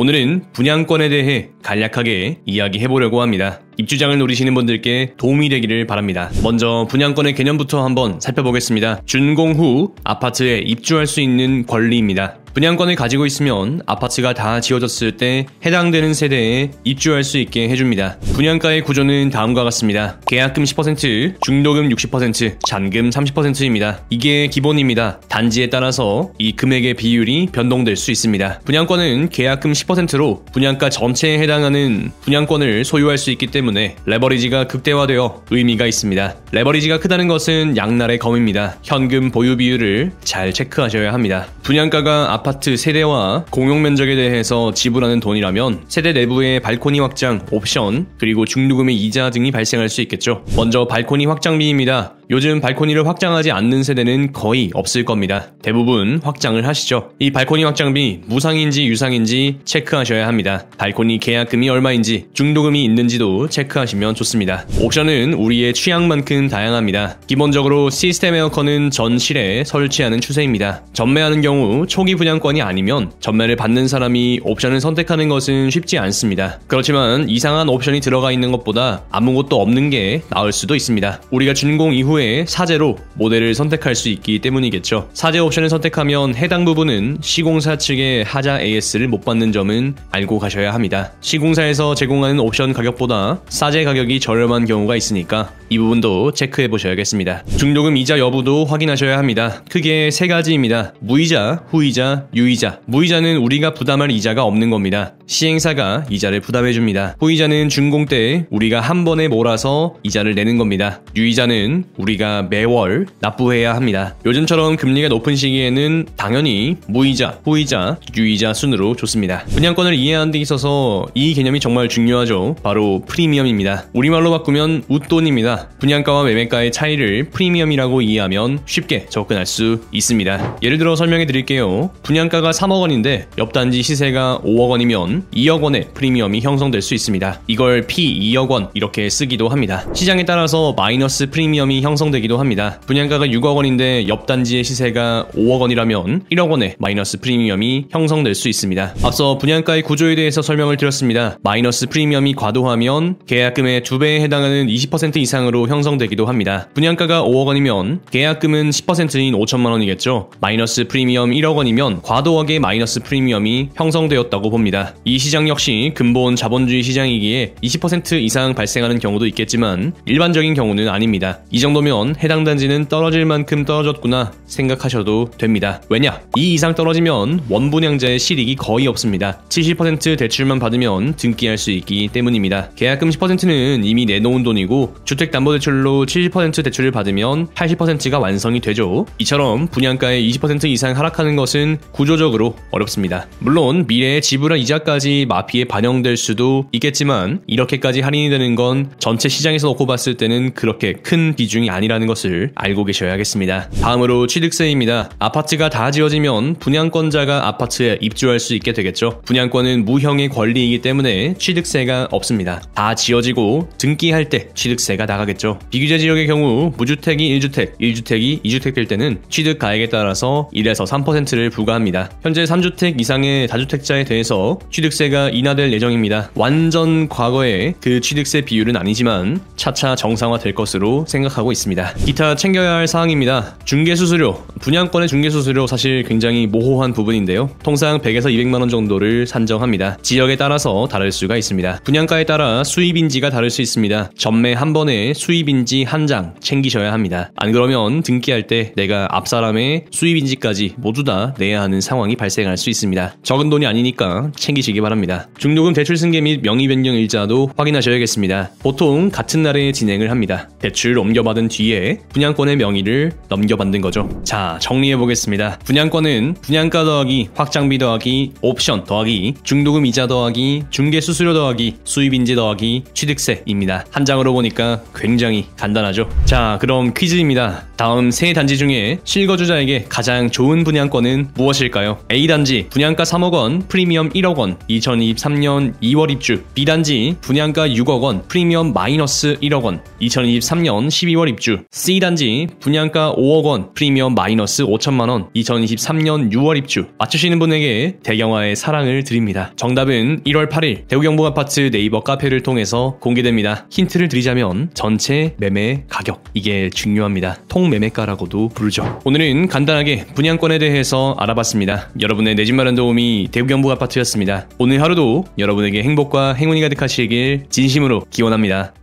오늘은 분양권에 대해 간략하게 이야기해보려고 합니다. 입주장을 노리시는 분들께 도움이 되기를 바랍니다. 먼저 분양권의 개념부터 한번 살펴보겠습니다. 준공 후 아파트에 입주할 수 있는 권리입니다. 분양권을 가지고 있으면 아파트가 다 지어졌을 때 해당되는 세대에 입주할 수 있게 해줍니다. 분양가의 구조는 다음과 같습니다. 계약금 10%, 중도금 60%, 잔금 30%입니다. 이게 기본입니다. 단지에 따라서 이 금액의 비율이 변동될 수 있습니다. 분양권은 계약금 10%로 분양가 전체에 해당하는 분양권을 소유할 수 있기 때문에 레버리지가 극대화되어 의미가 있습니다. 레버리지가 크다는 것은 양날의 검입니다. 현금 보유 비율을 잘 체크하셔야 합니다. 분양가가 아파트 세대와 공용 면적에 대해서 지불하는 돈이라면 세대 내부의 발코니 확장, 옵션, 그리고 중도금의 이자 등이 발생할 수 있겠죠. 먼저 발코니 확장비입니다. 요즘 발코니를 확장하지 않는 세대는 거의 없을 겁니다. 대부분 확장을 하시죠. 이 발코니 확장비 무상인지 유상인지 체크하셔야 합니다. 발코니 계약금이 얼마인지, 중도금이 있는지도 체크하시면 좋습니다. 옵션은 우리의 취향만큼 다양합니다. 기본적으로 시스템 에어컨은 전 실에 설치하는 추세입니다. 전매하는 경우 초기 분양권이 아니면 전매를 받는 사람이 옵션을 선택하는 것은 쉽지 않습니다. 그렇지만 이상한 옵션이 들어가 있는 것보다 아무것도 없는 게 나을 수도 있습니다. 우리가 준공 이후에 사제로 모델을 선택할 수 있기 때문이겠죠. 사제 옵션을 선택하면 해당 부분은 시공사 측의 하자 AS를 못 받는 점은 알고 가셔야 합니다. 시공사에서 제공하는 옵션 가격보다 사제 가격이 저렴한 경우가 있으니까 이 부분도 체크해 보셔야겠습니다. 중도금 이자 여부도 확인하셔야 합니다. 크게 세 가지입니다. 무이자, 후이자, 유이자. 무이자는 우리가 부담할 이자가 없는 겁니다. 시행사가 이자를 부담해 줍니다. 후이자는 준공 때 우리가 한 번에 몰아서 이자를 내는 겁니다. 유이자는 우리가 매월 납부해야 합니다. 요즘처럼 금리가 높은 시기에는 당연히 무이자, 후이자, 유이자 순으로 좋습니다. 분양권을 이해하는 데 있어서 이 개념이 정말 중요하죠. 바로 프리미엄입니다. 우리말로 바꾸면 웃돈입니다. 분양가와 매매가의 차이를 프리미엄이라고 이해하면 쉽게 접근할 수 있습니다. 예를 들어 설명해 드릴게요. 분양가가 3억 원인데 옆단지 시세가 5억 원이면 2억 원의 프리미엄이 형성될 수 있습니다. 이걸 P2억 원 이렇게 쓰기도 합니다. 시장에 따라서 마이너스 프리미엄이 형성되기도 합니다. 분양가가 6억 원인데 옆단지의 시세가 5억 원이라면 1억 원의 마이너스 프리미엄이 형성될 수 있습니다. 앞서 분양가의 구조에 대해서 설명을 드렸습니다. 마이너스 프리미엄이 과도하면 계약금의 2배에 해당하는 20% 이상으로 형성되기도 합니다. 분양가가 5억 원이면 계약금은 10%인 5천만 원이겠죠. 마이너스 프리미엄 1억 원이면 과도하게 마이너스 프리미엄이 형성되었다고 봅니다. 이 시장 역시 근본 자본주의 시장이기에 20% 이상 발생하는 경우도 있겠지만 일반적인 경우는 아닙니다. 이 정도면 해당 단지는 떨어질 만큼 떨어졌구나 생각하셔도 됩니다. 왜냐? 이 이상 떨어지면 원분양자의 실익이 거의 없습니다. 70% 대출만 받으면 등기할 수 있기 때문입니다. 계약금 10%는 이미 내놓은 돈이고 주택담보대출로 70% 대출을 받으면 80%가 완성이 되죠. 이처럼 분양가의 20% 이상 하락하는 것은 구조적으로 어렵습니다. 물론 미래에 지불한 이자까지 마피에 반영될 수도 있겠지만 이렇게까지 할인이 되는 건 전체 시장에서 놓고 봤을 때는 그렇게 큰 비중이 아니라는 것을 알고 계셔야겠습니다. 다음으로 취득세입니다. 아파트가 다 지어지면 분양권자가 아파트에 입주할 수 있게 되겠죠. 분양권은 무형의 권리이기 때문에 취득세가 없습니다. 다 지어지고 등기할 때 취득세가 나가겠죠. 비규제 지역의 경우 무주택이 1주택, 1주택이 2주택 될 때는 취득 가액에 따라서 1에서 3%를 부과합니다. 현재 3주택 이상의 다주택자에 대해서 취득세가 인하될 예정입니다. 완전 과거의 그 취득세 비율은 아니지만 차차 정상화될 것으로 생각하고 있습니다. 기타 챙겨야 할 사항입니다. 중개수수료, 분양권의 중개수수료 사실 굉장히 모호한 부분인데요. 통상 100에서 200만원 정도를 산정합니다. 지역에 따라서 다를 수가 있습니다. 분양가에 따라 수입인지가 다를 수 있습니다. 전매 한 번에 수입인지 한 장 챙기셔야 합니다. 안 그러면 등기할 때 내가 앞사람의 수입인지까지 모두 다 내야 하는 상황이 발생할 수 있습니다. 적은 돈이 아니니까 챙기시기 바랍니다. 중도금 대출 승계 및 명의 변경 일자도 확인하셔야겠습니다. 보통 같은 날에 진행을 합니다. 대출 넘겨받은 뒤에 분양권의 명의를 넘겨받는 거죠. 자, 정리해보겠습니다. 분양권은 분양가 더하기 확장비 더하기 옵션 더하기 중도금 이자 더하기 중개수수료 더하기 수입인지 더하기 취득세입니다. 한 장으로 보니까 굉장히 간단하죠. 자, 그럼 퀴즈입니다. 다음 세 단지 중에 실거주자에게 가장 좋은 분양권은 무엇일까요? A단지 분양가 3억 원, 프리미엄 1억 원, 2023년 2월 입주, B단지 분양가 6억원, 프리미엄 마이너스 1억원, 2023년 12월 입주, C단지 분양가 5억원, 프리미엄 마이너스 5천만원, 2023년 6월 입주. 맞추시는 분에게 대경화의 사랑을 드립니다. 정답은 1월 8일 대우경북아파트 네이버 카페를 통해서 공개됩니다. 힌트를 드리자면 전체 매매 가격, 이게 중요합니다. 통매매가라고도 부르죠. 오늘은 간단하게 분양권에 대해서 알아봤습니다. 여러분의 내 집 마련 도우미 대우경북아파트였습니다. 오늘 하루도 여러분에게 행복과 행운이 가득하시길 진심으로 기원합니다.